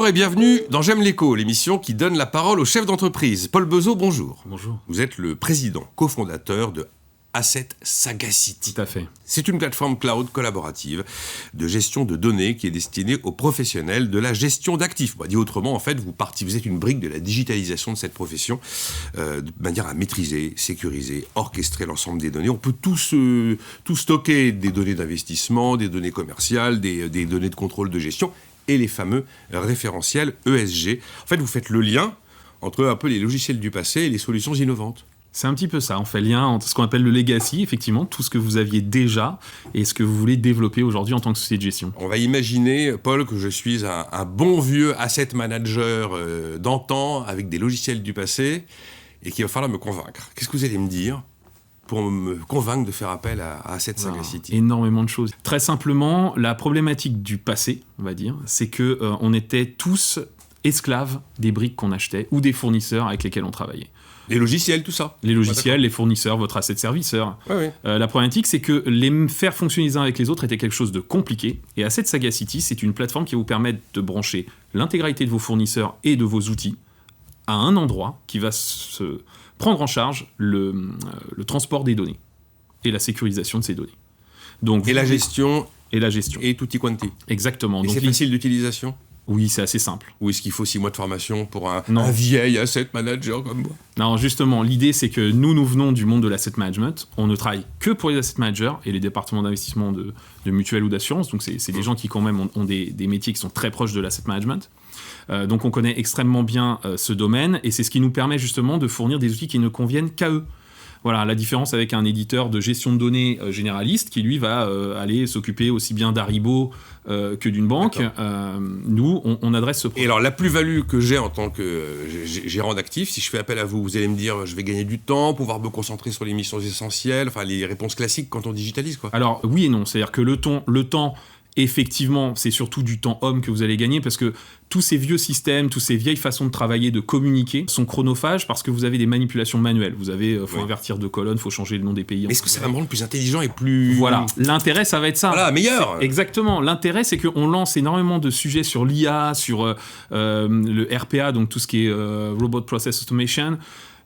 Bonjour et bienvenue dans J'aime l'écho, l'émission qui donne la parole aux chefs d'entreprise. Paul Bezeau, bonjour. Bonjour. Vous êtes le président, cofondateur de Asset Sagacity. Tout à fait. C'est une plateforme cloud collaborative de gestion de données qui est destinée aux professionnels de la gestion d'actifs. Dit autrement, en fait, vous êtes une brique de la digitalisation de cette profession de manière à maîtriser, sécuriser, orchestrer l'ensemble des données. On peut tout stocker, des données d'investissement, des données commerciales, des données de contrôle de gestion et les fameux référentiels ESG. En fait, vous faites le lien entre un peu les logiciels du passé et les solutions innovantes. C'est un petit peu ça, on fait le lien entre ce qu'on appelle le legacy, effectivement, tout ce que vous aviez déjà et ce que vous voulez développer aujourd'hui en tant que société de gestion. On va imaginer, Paul, que je suis un bon vieux asset manager d'antan avec des logiciels du passé et qu'il va falloir me convaincre. Qu'est-ce que vous allez me dire pour me convaincre de faire appel à Asset Sagacity? Énormément de choses. Très simplement, la problématique du passé, on va dire, c'est que on était tous esclaves des briques qu'on achetait ou des fournisseurs avec lesquels on travaillait. Les logiciels, tout ça. Les logiciels, les fournisseurs, votre asset serviceur. Ouais. La problématique, c'est que les faire fonctionner les uns avec les autres était quelque chose de compliqué. Et Asset Sagacity, c'est une plateforme qui va vous permettre de brancher l'intégralité de vos fournisseurs et de vos outils à un endroit qui va se prendre en charge le transport des données et la sécurisation de ces données. Donc, la gestion. Et la gestion. Et tutti quanti. Exactement. Et donc, c'est facile d'utilisation? Oui, c'est assez simple. Ou est-ce qu'il faut 6 mois de formation pour un vieil asset manager comme moi? Non, justement, l'idée, c'est que nous venons du monde de l'asset management. On ne travaille que pour les asset managers et les départements d'investissement de mutuelles ou d'assurance. Donc, c'est des gens qui, quand même, ont des métiers qui sont très proches de l'asset management. Donc, on connaît extrêmement bien ce domaine et c'est ce qui nous permet, justement, de fournir des outils qui ne conviennent qu'à eux. Voilà, la différence avec un éditeur de gestion de données généraliste qui, lui, va aller s'occuper aussi bien d'Haribo que d'une banque. Nous, on adresse ce problème. Et alors, la plus-value que j'ai en tant que gérant d'actifs, si je fais appel à vous, vous allez me dire, je vais gagner du temps, pouvoir me concentrer sur les missions essentielles, enfin, les réponses classiques quand on digitalise, quoi. Alors, oui et non. C'est-à-dire que le temps, effectivement, c'est surtout du temps homme que vous allez gagner parce que tous ces vieux systèmes, toutes ces vieilles façons de travailler, de communiquer sont chronophages parce que vous avez des manipulations manuelles. Vous avez, faut invertir de colonnes, faut changer le nom des pays. Est-ce que ça va me rendre plus intelligent et plus... Voilà, l'intérêt, ça va être ça. Voilà, meilleur. Exactement. L'intérêt, c'est qu'on lance énormément de sujets sur l'IA, sur le RPA, donc tout ce qui est Robot Process Automation.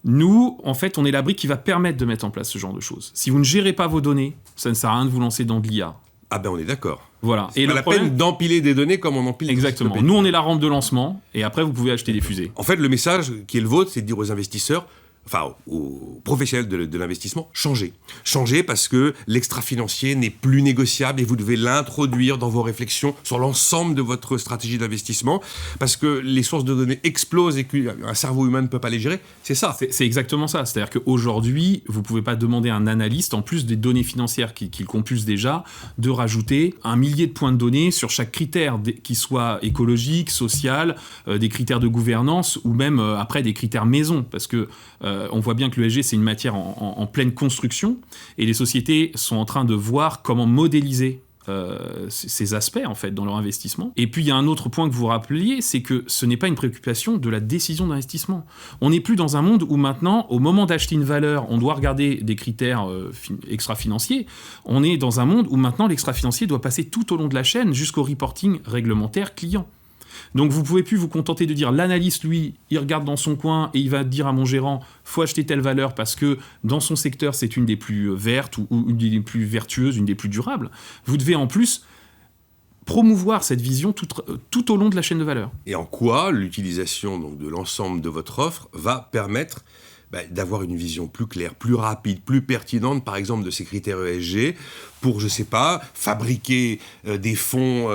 Nous, en fait, on est la brique qui va permettre de mettre en place ce genre de choses. Si vous ne gérez pas vos données, ça ne sert à rien de vous lancer dans de l'IA. Ah ben on est d'accord. Voilà. C'est pas la peine d'empiler des données comme on empile. Exactement. Nous, on est la rampe de lancement et après, vous pouvez acheter des fusées. En fait, le message qui est le vôtre, c'est de dire aux investisseurs, enfin aux professionnels de l'investissement, changez. Changez parce que l'extra-financier n'est plus négociable et vous devez l'introduire dans vos réflexions sur l'ensemble de votre stratégie d'investissement parce que les sources de données explosent et qu'un cerveau humain ne peut pas les gérer. C'est ça. C'est exactement ça. C'est-à-dire qu'aujourd'hui, vous ne pouvez pas demander à un analyste, en plus des données financières qu'il compulse déjà, de rajouter 1 millier de points de données sur chaque critère, qui soit écologique, social, des critères de gouvernance ou même après des critères maison. Parce que on voit bien que l'ESG, c'est une matière en pleine construction et les sociétés sont en train de voir comment modéliser ces aspects en fait dans leur investissement. Et puis il y a un autre point que vous rappeliez, c'est que ce n'est pas une préoccupation de la décision d'investissement. On n'est plus dans un monde où maintenant, au moment d'acheter une valeur, on doit regarder des critères extra-financiers. On est dans un monde où maintenant l'extra-financier doit passer tout au long de la chaîne jusqu'au reporting réglementaire client. Donc vous ne pouvez plus vous contenter de dire l'analyste, lui, il regarde dans son coin et il va dire à mon gérant faut acheter telle valeur parce que dans son secteur c'est une des plus vertes ou une des plus vertueuses, une des plus durables. Vous devez en plus promouvoir cette vision tout au long de la chaîne de valeur. Et en quoi l'utilisation donc, de l'ensemble de votre offre va permettre d'avoir une vision plus claire, plus rapide, plus pertinente, par exemple, de ces critères ESG, pour, je ne sais pas, fabriquer des fonds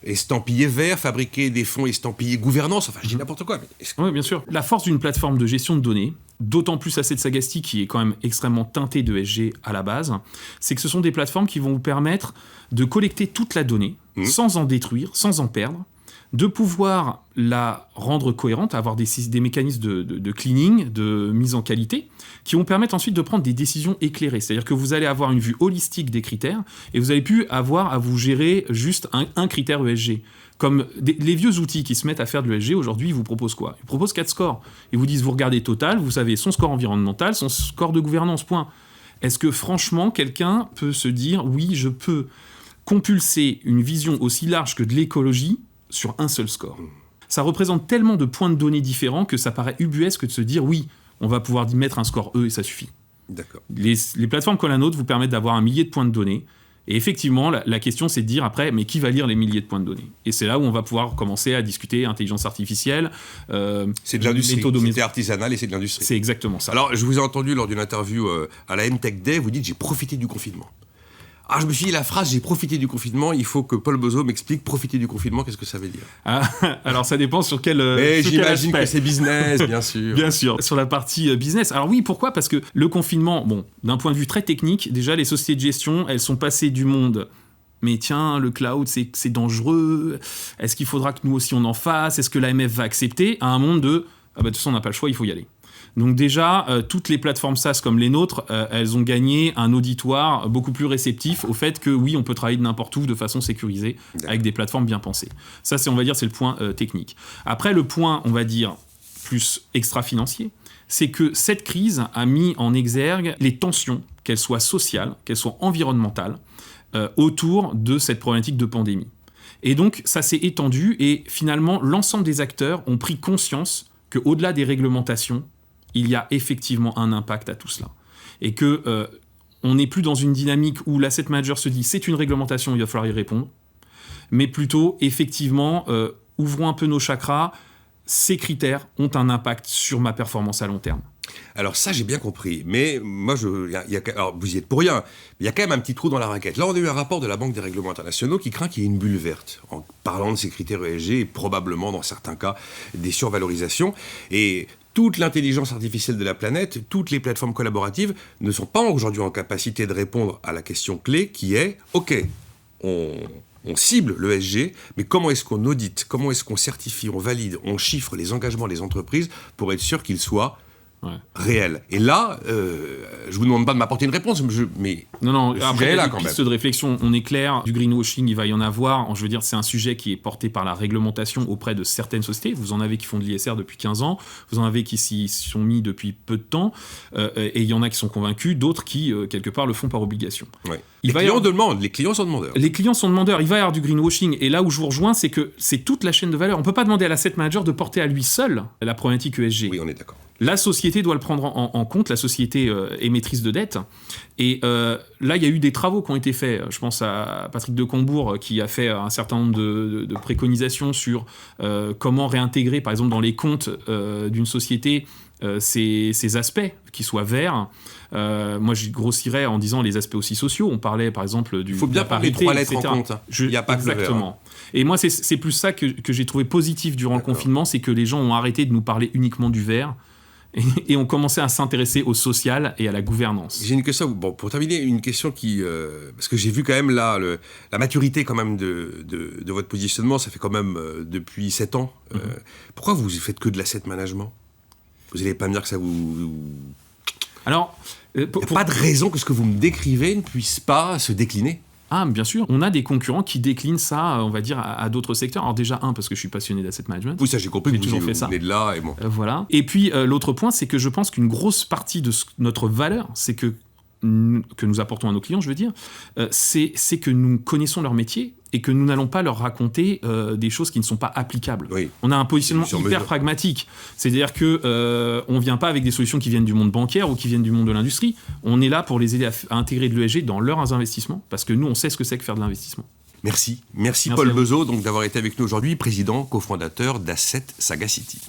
estampillés verts, fabriquer des fonds estampillés gouvernance, enfin, je dis n'importe quoi. Mais oui, bien sûr. La force d'une plateforme de gestion de données, d'autant plus Asset Sagacity, qui est quand même extrêmement teintée de ESG à la base, c'est que ce sont des plateformes qui vont vous permettre de collecter toute la donnée, sans en détruire, sans en perdre, de pouvoir la rendre cohérente, avoir des mécanismes de cleaning, de mise en qualité, qui vont permettre ensuite de prendre des décisions éclairées. C'est-à-dire que vous allez avoir une vue holistique des critères et vous n'allez plus avoir à vous gérer juste un critère ESG. Comme les vieux outils qui se mettent à faire de l'ESG, aujourd'hui, ils vous proposent quoi? Ils proposent 4 scores. Ils vous disent, vous regardez Total, vous savez son score environnemental, son score de gouvernance, point. Est-ce que franchement, quelqu'un peut se dire, oui, je peux compulser une vision aussi large que de l'écologie sur un seul score? Ça représente tellement de points de données différents que ça paraît ubuesque de se dire oui, on va pouvoir y mettre un score E et ça suffit. D'accord. Les plateformes comme la nôtre vous permettent d'avoir un millier de points de données. Et effectivement, la question, c'est de dire après, mais qui va lire les milliers de points de données ? Et c'est là où on va pouvoir commencer à discuter intelligence artificielle. C'est de l'industrie, c'est artisanal et c'est de l'industrie. C'est exactement ça. Alors, je vous ai entendu lors d'une interview à la MTech Day, vous dites « j'ai profité du confinement ». Ah, je me suis dit, la phrase « j'ai profité du confinement », il faut que Paul Bozo m'explique « profiter du confinement », qu'est-ce que ça veut dire ? Alors, ça dépend sur quel Mais sur j'imagine quel aspect. que c'est business, bien sûr. Bien sûr, sur la partie business. Alors oui, pourquoi ? Parce que le confinement, bon, d'un point de vue très technique, déjà, les sociétés de gestion, elles sont passées du monde... Mais tiens, le cloud, c'est dangereux. Est-ce qu'il faudra que nous aussi on en fasse ? Est-ce que l'AMF va accepter ? À un monde de « ah bah de toute façon, on n'a pas le choix, il faut y aller ». Donc déjà, toutes les plateformes SaaS comme les nôtres, elles ont gagné un auditoire beaucoup plus réceptif au fait que oui, on peut travailler de n'importe où de façon sécurisée avec des plateformes bien pensées. Ça, c'est, on va dire, c'est le point technique. Après, le point, on va dire, plus extra-financier, c'est que cette crise a mis en exergue les tensions, qu'elles soient sociales, qu'elles soient environnementales, autour de cette problématique de pandémie. Et donc, ça s'est étendu et finalement, l'ensemble des acteurs ont pris conscience qu'au-delà des réglementations, il y a effectivement un impact à tout cela. Et que on n'est plus dans une dynamique où l'asset manager se dit c'est une réglementation, il va falloir y répondre, mais plutôt, effectivement, ouvrons un peu nos chakras, ces critères ont un impact sur ma performance à long terme. Alors ça, j'ai bien compris. Mais moi, alors vous y êtes pour rien. Il y a quand même un petit trou dans la raquette. Là, on a eu un rapport de la Banque des règlements internationaux qui craint qu'il y ait une bulle verte en parlant de ces critères ESG et probablement, dans certains cas, des survalorisations. Et toute l'intelligence artificielle de la planète, toutes les plateformes collaboratives ne sont pas aujourd'hui en capacité de répondre à la question clé qui est « Ok, on cible l'ESG, mais comment est-ce qu'on audite, comment est-ce qu'on certifie, on valide, on chiffre les engagements des entreprises pour être sûr qu'ils soient réel. Et là, je vous demande pas de m'apporter une réponse, mais non, le après, sujet est là une quand piste même. de réflexion, on est clair, du greenwashing, il va y en avoir. Je veux dire, c'est un sujet qui est porté par la réglementation auprès de certaines sociétés. Vous en avez qui font de l'ISR depuis 15 ans, vous en avez qui s'y sont mis depuis peu de temps, et il y en a qui sont convaincus, d'autres qui, quelque part, le font par obligation. Ouais. Les clients demandent, les clients sont demandeurs. Les clients sont demandeurs, il va y avoir du greenwashing, et là où je vous rejoins, c'est que c'est toute la chaîne de valeur. On ne peut pas demander à l'asset manager de porter à lui seul la problématique ESG. Oui, on est d'accord. La société doit le prendre en compte, la société émettrice de dette. Et là, il y a eu des travaux qui ont été faits. Je pense à Patrick de Combourg qui a fait un certain nombre de préconisations sur comment réintégrer, par exemple, dans les comptes d'une société, ces aspects qui soient verts. Moi, je grossirais en disant les aspects aussi sociaux. On parlait, par exemple, du... Il faut bien prendre les 3 lettres etc. en compte. Il n'y a pas que le vert. Exactement. Et moi, c'est plus ça que j'ai trouvé positif durant le confinement, c'est que les gens ont arrêté de nous parler uniquement du vert et ont commencé à s'intéresser au social et à la gouvernance. J'ai une question, bon, pour terminer, une question qui... parce que j'ai vu quand même là, la maturité quand même de votre positionnement, ça fait quand même depuis 7 ans. Pourquoi vous faites que de l'asset management ? Vous n'allez pas me dire que ça vous... Alors, il n'y a pas de raison que ce que vous me décrivez ne puisse pas se décliner. Ah, bien sûr. On a des concurrents qui déclinent ça, on va dire, à d'autres secteurs. Alors déjà, parce que je suis passionné d'asset management. Oui, ça j'ai compris, j'ai que toujours vous fait ça. venez de là et bon. Voilà. Et puis, l'autre point, c'est que je pense qu'une grosse partie de notre valeur, c'est que nous apportons à nos clients, je veux dire, c'est que nous connaissons leur métier et que nous n'allons pas leur raconter des choses qui ne sont pas applicables. Oui. On a un positionnement hyper pragmatique. C'est-à-dire que on vient pas avec des solutions qui viennent du monde bancaire ou qui viennent du monde de l'industrie. On est là pour les aider à intégrer de l'ESG dans leurs investissements, parce que nous, on sait ce que c'est que faire de l'investissement. Merci Paul Bozo donc d'avoir été avec nous aujourd'hui, président, cofondateur d'Asset Sagacity.